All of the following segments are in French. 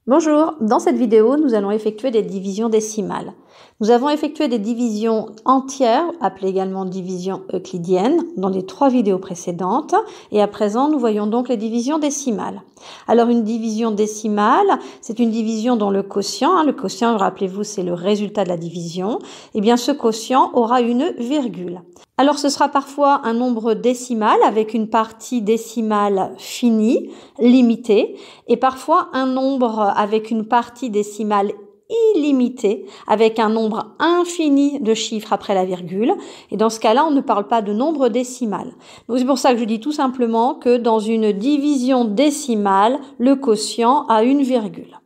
Bonjour, dans cette vidéo, nous allons effectuer des divisions décimales. Nous avons effectué des divisions entières, appelées également divisions euclidiennes, dans les 3 vidéos précédentes. Et à présent, nous voyons donc les divisions décimales. Alors, une division décimale, c'est une division dont le quotient, le quotient, rappelez-vous, c'est le résultat de la division. Eh bien, ce quotient aura une virgule. Alors, ce sera parfois un nombre décimal avec une partie décimale finie, limitée, et parfois un nombre avec une partie décimale illimitée, avec un nombre infini de chiffres après la virgule. Et dans ce cas-là, on ne parle pas de nombre décimal. Donc c'est pour ça que je dis tout simplement que dans une division décimale, le quotient a une virgule.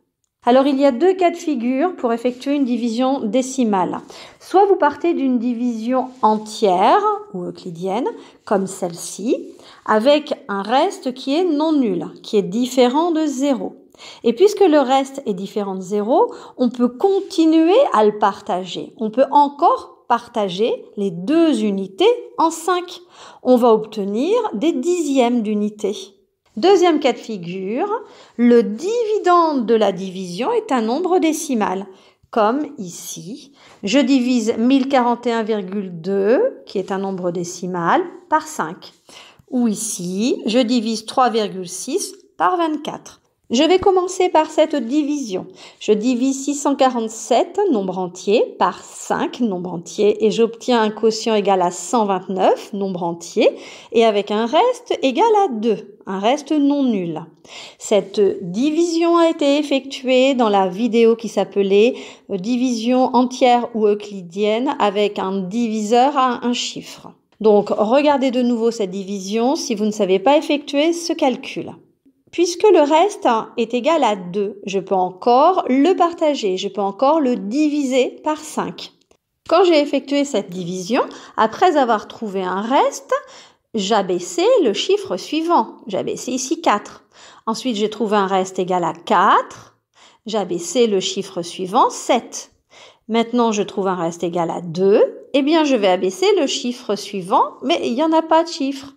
Alors, il y a 2 cas de figure pour effectuer une division décimale. Soit vous partez d'une division entière ou euclidienne, comme celle-ci, avec un reste qui est non nul, qui est différent de 0. Et puisque le reste est différent de 0, on peut continuer à le partager. On peut encore partager les 2 unités en 5. On va obtenir des dixièmes d'unité. Deuxième cas de figure, le dividende de la division est un nombre décimal. Comme ici, je divise 1041,2, qui est un nombre décimal, par 5. Ou ici, je divise 3,6 par 24. Je vais commencer par cette division. Je divise 647, nombre entier, par 5, nombre entier, et j'obtiens un quotient égal à 129, nombre entier, et avec un reste égal à 2, un reste non nul. Cette division a été effectuée dans la vidéo qui s'appelait division entière ou euclidienne avec un diviseur à un chiffre. Donc, regardez de nouveau cette division si vous ne savez pas effectuer ce calcul. Puisque le reste est égal à 2, je peux encore le partager, je peux encore le diviser par 5. Quand j'ai effectué cette division, après avoir trouvé un reste, j'abaissais le chiffre suivant. J'abaissais ici 4. Ensuite, j'ai trouvé un reste égal à 4. J'abaissais le chiffre suivant, 7. Maintenant, je trouve un reste égal à 2. Eh bien, je vais abaisser le chiffre suivant, mais il n'y en a pas de chiffre.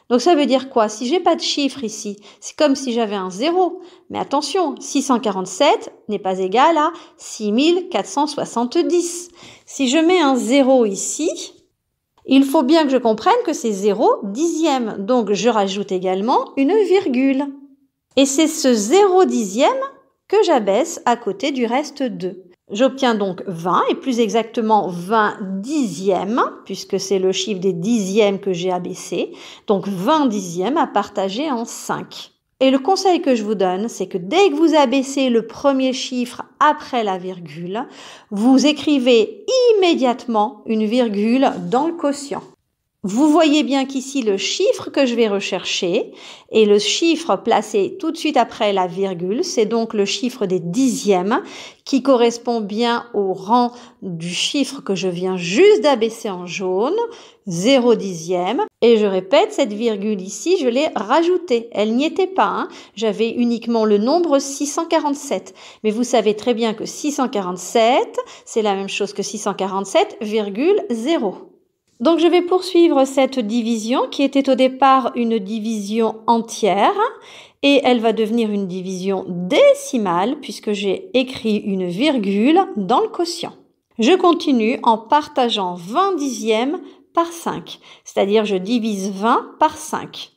Donc ça veut dire quoi? Si j'ai pas de chiffre ici, c'est comme si j'avais un 0. Mais attention, 647 n'est pas égal à 6470. Si je mets un 0 ici, il faut bien que je comprenne que c'est 0 dixième. Donc je rajoute également une virgule. Et c'est ce 0 dixième que j'abaisse à côté du reste 2. J'obtiens donc 20 et plus exactement 20 dixièmes puisque c'est le chiffre des dixièmes que j'ai abaissé. Donc 20 dixièmes à partager en 5. Et le conseil que je vous donne, c'est que dès que vous abaissez le premier chiffre après la virgule, vous écrivez immédiatement une virgule dans le quotient. Vous voyez bien qu'ici, le chiffre que je vais rechercher et le chiffre placé tout de suite après la virgule, c'est donc le chiffre des dixièmes qui correspond bien au rang du chiffre que je viens juste d'abaisser en jaune, 0 dixième. Et je répète, cette virgule ici, je l'ai rajoutée. Elle n'y était pas. J'avais uniquement le nombre 647. Mais vous savez très bien que 647, c'est la même chose que 647,0. Donc, je vais poursuivre cette division qui était au départ une division entière et elle va devenir une division décimale puisque j'ai écrit une virgule dans le quotient. Je continue en partageant 20 dixièmes par 5, c'est-à-dire je divise 20 par 5.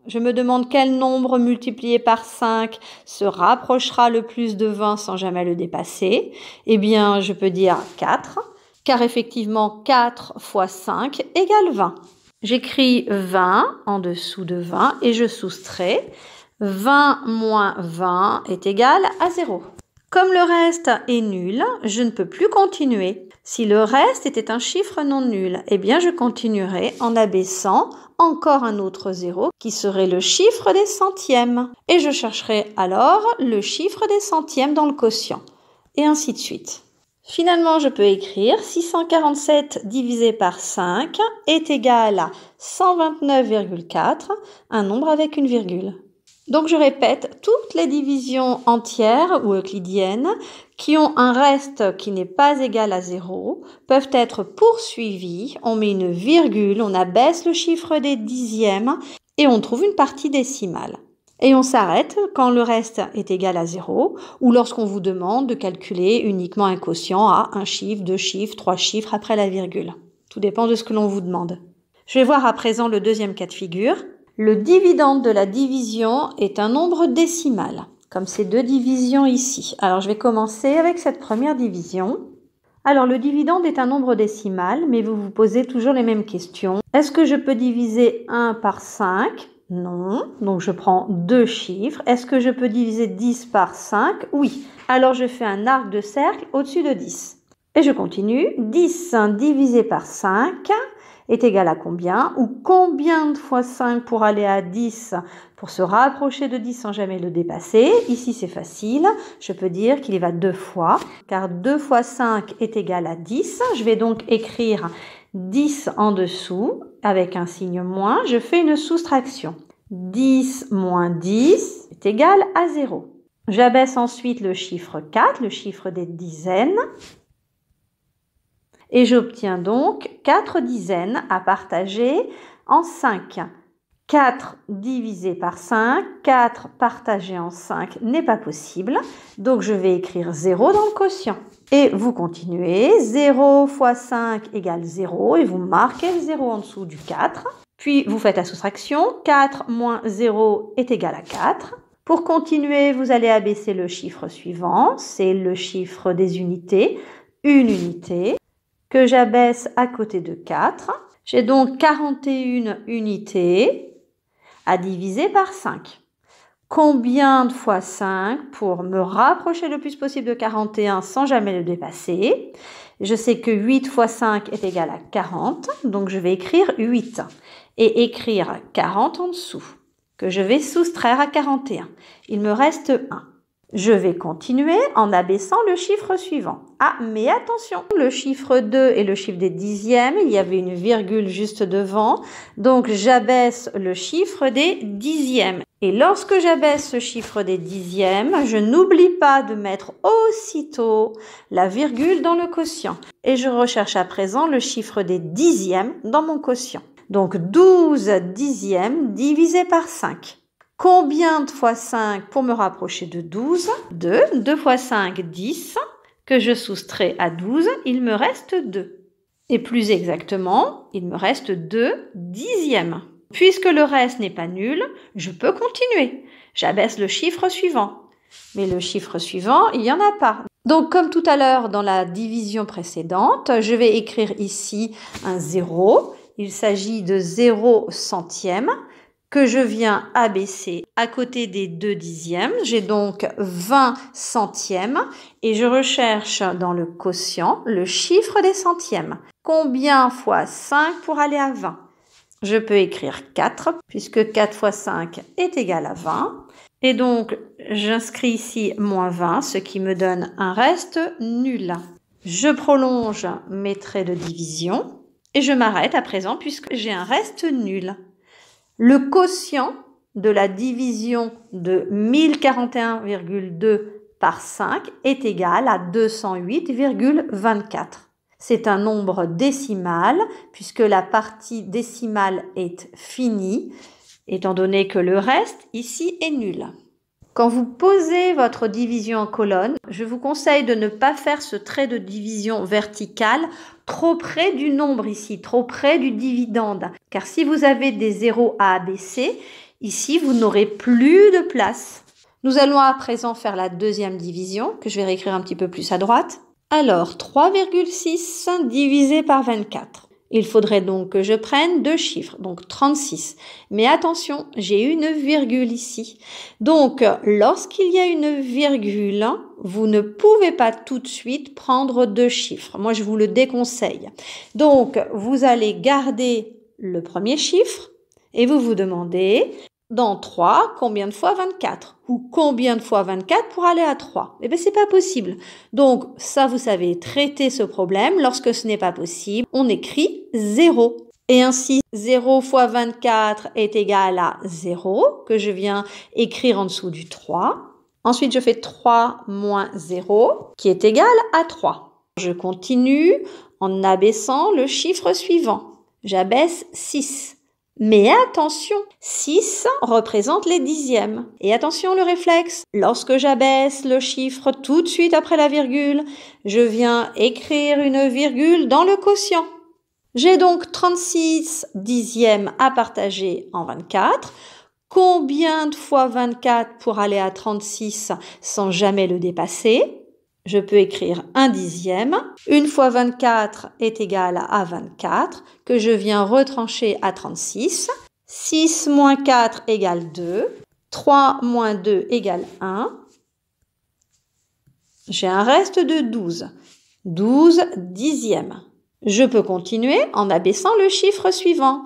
Je me demande quel nombre multiplié par 5 se rapprochera le plus de 20 sans jamais le dépasser. Eh bien, je peux dire 4. Car effectivement, 4 fois 5 égale 20. J'écris 20 en dessous de 20 et je soustrais. 20 moins 20 est égal à 0. Comme le reste est nul, je ne peux plus continuer. Si le reste était un chiffre non nul, eh bien je continuerai en abaissant encore un autre 0 qui serait le chiffre des centièmes. Et je chercherai alors le chiffre des centièmes dans le quotient. Et ainsi de suite. Finalement, je peux écrire 647 divisé par 5 est égal à 129,4, un nombre avec une virgule. Donc, je répète, toutes les divisions entières ou euclidiennes qui ont un reste qui n'est pas égal à 0 peuvent être poursuivies. On met une virgule, on abaisse le chiffre des dixièmes et on trouve une partie décimale. Et on s'arrête quand le reste est égal à 0 ou lorsqu'on vous demande de calculer uniquement un quotient à un chiffre, deux chiffres, trois chiffres après la virgule. Tout dépend de ce que l'on vous demande. Je vais voir à présent le deuxième cas de figure. Le dividende de la division est un nombre décimal, comme ces deux divisions ici. Alors je vais commencer avec cette première division. Alors le dividende est un nombre décimal, mais vous vous posez toujours les mêmes questions. Est-ce que je peux diviser 1 par 5 ? Non, donc je prends deux chiffres. Est-ce que je peux diviser 10 par 5 ? Oui. Alors je fais un arc de cercle au-dessus de 10. Et je continue. 10 divisé par 5 est égal à combien? Ou combien de fois 5 pour aller à 10 pour se rapprocher de 10 sans jamais le dépasser? Ici c'est facile. Je peux dire qu'il y va deux fois, car 2 fois 5 est égal à 10. Je vais donc écrire 10 en dessous avec un signe moins, je fais une soustraction. 10 moins 10 est égal à 0. J'abaisse ensuite le chiffre 4, le chiffre des dizaines, et j'obtiens donc 4 dizaines à partager en 5. 4 divisé par 5, 4 partagé en 5 n'est pas possible, donc je vais écrire 0 dans le quotient. Et vous continuez, 0 fois 5 égale 0, et vous marquez le 0 en dessous du 4. Puis vous faites la soustraction, 4 moins 0 est égal à 4. Pour continuer, vous allez abaisser le chiffre suivant, c'est le chiffre des unités, une unité, que j'abaisse à côté de 4. J'ai donc 41 unités à diviser par 5. Combien de fois 5 pour me rapprocher le plus possible de 41 sans jamais le dépasser? Je sais que 8 fois 5 est égal à 40, donc je vais écrire 8 et écrire 40 en dessous, que je vais soustraire à 41. Il me reste 1. Je vais continuer en abaissant le chiffre suivant. Ah, mais attention, le chiffre 2 et le chiffre des dixièmes, il y avait une virgule juste devant, donc j'abaisse le chiffre des dixièmes. Et lorsque j'abaisse ce chiffre des dixièmes, je n'oublie pas de mettre aussitôt la virgule dans le quotient. Et je recherche à présent le chiffre des dixièmes dans mon quotient. Donc 12 dixièmes divisé par 5. Combien de fois 5 pour me rapprocher de 12? 2. 2 fois 5, 10. Que je soustrais à 12, il me reste 2. Et plus exactement, il me reste 2 dixièmes. Puisque le reste n'est pas nul, je peux continuer. J'abaisse le chiffre suivant. Mais le chiffre suivant, il n'y en a pas. Donc, comme tout à l'heure dans la division précédente, je vais écrire ici un 0. Il s'agit de 0 centième que je viens abaisser à côté des 2 dixièmes. J'ai donc 20 centièmes et je recherche dans le quotient le chiffre des centièmes. Combien fois 5 pour aller à 20? Je peux écrire 4 puisque 4 fois 5 est égal à 20. Et donc, j'inscris ici moins 20, ce qui me donne un reste nul. Je prolonge mes traits de division et je m'arrête à présent puisque j'ai un reste nul. Le quotient de la division de 1041,2 par 5 est égal à 208,24. C'est un nombre décimal puisque la partie décimale est finie, étant donné que le reste ici est nul. Quand vous posez votre division en colonne, je vous conseille de ne pas faire ce trait de division vertical trop près du nombre ici, trop près du dividende. Car si vous avez des zéros à abaisser, ici vous n'aurez plus de place. Nous allons à présent faire la deuxième division, que je vais réécrire un petit peu plus à droite. Alors, 3,6 divisé par 24. Il faudrait donc que je prenne deux chiffres, donc 36. Mais attention, j'ai une virgule ici. Donc, lorsqu'il y a une virgule, vous ne pouvez pas tout de suite prendre deux chiffres. Moi, je vous le déconseille. Donc, vous allez garder le premier chiffre et vous vous demandez, dans 3, combien de fois 24? Ou combien de fois 24 pour aller à 3? Eh bien, c'est pas possible. Donc, ça, vous savez traiter ce problème. Lorsque ce n'est pas possible, on écrit 0. Et ainsi, 0 fois 24 est égal à 0, que je viens écrire en dessous du 3. Ensuite, je fais 3 moins 0, qui est égal à 3. Je continue en abaissant le chiffre suivant. J'abaisse 6. Mais attention, 6 représente les dixièmes. Et attention le réflexe, lorsque j'abaisse le chiffre tout de suite après la virgule, je viens écrire une virgule dans le quotient. J'ai donc 36 dixièmes à partager en 24. Combien de fois 24 pour aller à 36 sans jamais le dépasser? Je peux écrire 1 dixième. 1 fois 24 est égal à 24, que je viens retrancher à 36. 6 moins 4 égale 2. 3 moins 2 égale 1. J'ai un reste de 12. 12 dixièmes. Je peux continuer en abaissant le chiffre suivant.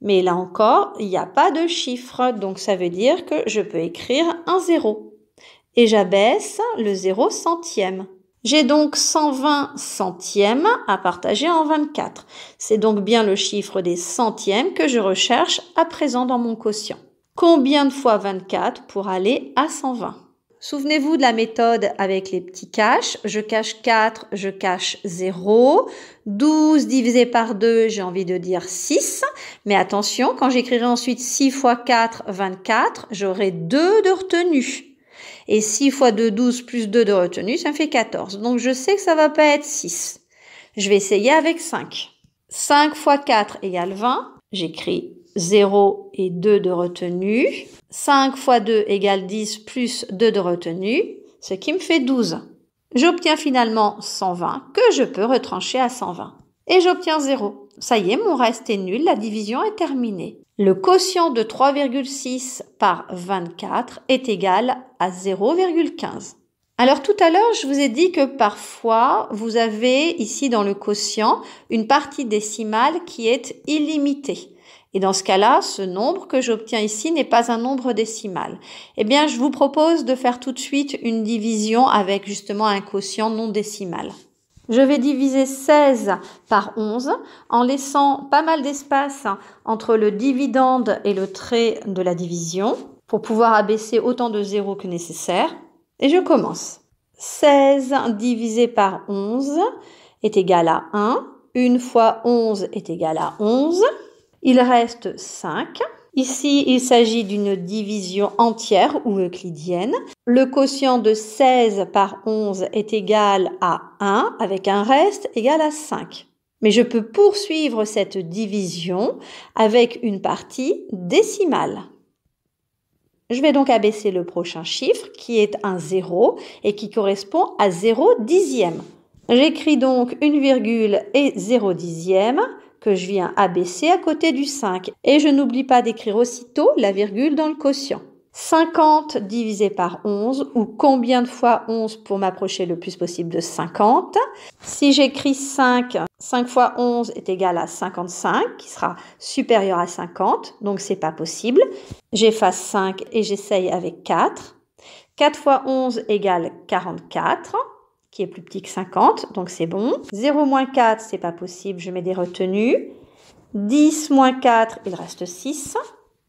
Mais là encore, il n'y a pas de chiffre, donc ça veut dire que je peux écrire un 0. Et j'abaisse le 0 centième. J'ai donc 120 centièmes à partager en 24. C'est donc bien le chiffre des centièmes que je recherche à présent dans mon quotient. Combien de fois 24 pour aller à 120? Souvenez-vous de la méthode avec les petits caches. Je cache 4, je cache 0. 12 divisé par 2, j'ai envie de dire 6. Mais attention, quand j'écrirai ensuite 6 fois 4, 24, j'aurai 2 de retenue. Et 6 fois 2, 12 plus 2 de retenue, ça me fait 14. Donc je sais que ça va pas être 6. Je vais essayer avec 5. 5 fois 4 égale 20. J'écris 0 et 2 de retenue. 5 fois 2 égale 10 plus 2 de retenue, ce qui me fait 12. J'obtiens finalement 120 que je peux retrancher à 120. Et j'obtiens 0. Ça y est, mon reste est nul, la division est terminée. Le quotient de 3,6 par 24 est égal à 0,15. Alors tout à l'heure, je vous ai dit que parfois, vous avez ici dans le quotient une partie décimale qui est illimitée. Et dans ce cas-là, ce nombre que j'obtiens ici n'est pas un nombre décimal. Eh bien, je vous propose de faire tout de suite une division avec justement un quotient non décimal. Je vais diviser 16 par 11 en laissant pas mal d'espace entre le dividende et le trait de la division pour pouvoir abaisser autant de zéros que nécessaire. Et je commence. 16 divisé par 11 est égal à 1. 1 fois 11 est égal à 11. Il reste 5. Ici, il s'agit d'une division entière ou euclidienne. Le quotient de 16 par 11 est égal à 1 avec un reste égal à 5. Mais je peux poursuivre cette division avec une partie décimale. Je vais donc abaisser le prochain chiffre qui est un 0 et qui correspond à 0 dixième. J'écris donc une virgule et 0 dixième que je viens abaisser à côté du 5. Et je n'oublie pas d'écrire aussitôt la virgule dans le quotient. 50 divisé par 11, ou combien de fois 11 pour m'approcher le plus possible de 50. Si j'écris 5, 5 fois 11 est égal à 55, qui sera supérieur à 50, donc c'est pas possible. J'efface 5 et j'essaye avec 4. 4 fois 11 égale 44. Qui est plus petit que 50, donc c'est bon. 0 moins 4, c'est pas possible, je mets des retenues. 10 moins 4, il reste 6.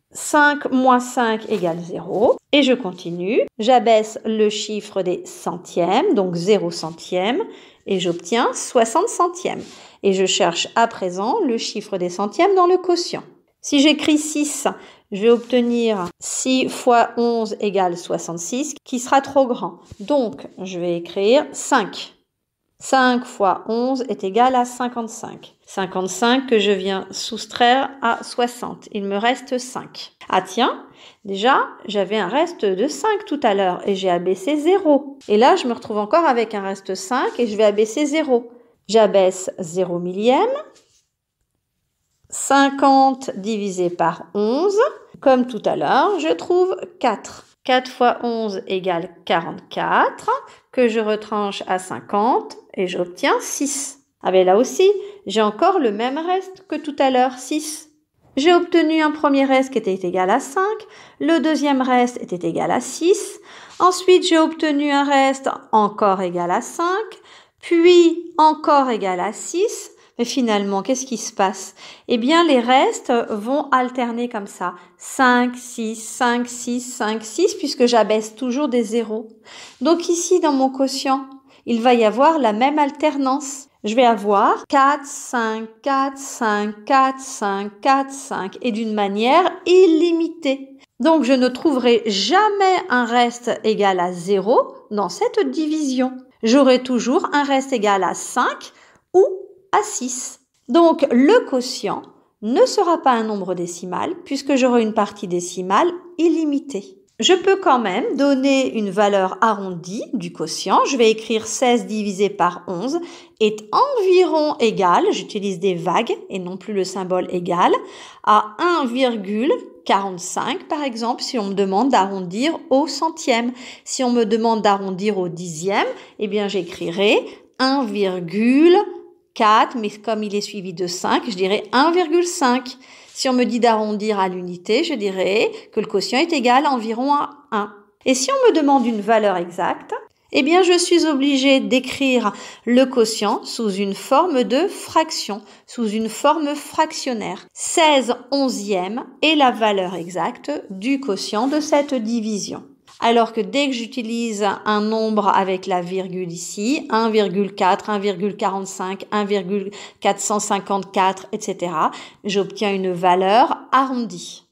5 moins 5 égale 0. Et je continue. J'abaisse le chiffre des centièmes, donc 0 centième, et j'obtiens 60 centièmes. Et je cherche à présent le chiffre des centièmes dans le quotient. Si j'écris 6, je vais obtenir 6 fois 11 égale 66, qui sera trop grand. Donc, je vais écrire 5. 5 fois 11 est égal à 55. 55 que je viens soustraire à 60. Il me reste 5. Ah tiens, déjà, j'avais un reste de 5 tout à l'heure et j'ai abaissé 0. Et là, je me retrouve encore avec un reste 5 et je vais abaisser 0. J'abaisse 0 millième. 50 divisé par 11. Comme tout à l'heure, je trouve 4. 4 fois 11 égale 44, que je retranche à 50 et j'obtiens 6. Ah ben là aussi, j'ai encore le même reste que tout à l'heure, 6. J'ai obtenu un premier reste qui était égal à 5, le deuxième reste était égal à 6, ensuite j'ai obtenu un reste encore égal à 5, puis encore égal à 6. Mais finalement, qu'est-ce qui se passe? Eh bien, les restes vont alterner comme ça. 5, 6, 5, 6, 5, 6, puisque j'abaisse toujours des zéros. Donc ici, dans mon quotient, il va y avoir la même alternance. Je vais avoir 4, 5, 4, 5, 4, 5, 4, 5 et d'une manière illimitée. Donc, je ne trouverai jamais un reste égal à 0 dans cette division. J'aurai toujours un reste égal à 5 ou à 6. Donc, le quotient ne sera pas un nombre décimal puisque j'aurai une partie décimale illimitée. Je peux quand même donner une valeur arrondie du quotient. Je vais écrire 16 divisé par 11 est environ égal, j'utilise des vagues et non plus le symbole égal, à 1,45 par exemple si on me demande d'arrondir au centième. Si on me demande d'arrondir au dixième, eh bien j'écrirai 1,4, mais comme il est suivi de 5, je dirais 1,5. Si on me dit d'arrondir à l'unité, je dirais que le quotient est égal environ à 1. Et si on me demande une valeur exacte, eh bien je suis obligée d'écrire le quotient sous une forme de fraction, sous une forme fractionnaire. 16 onzièmes est la valeur exacte du quotient de cette division. Alors que dès que j'utilise un nombre avec la virgule ici, 1,4, 1,45, 1,454, etc., j'obtiens une valeur arrondie.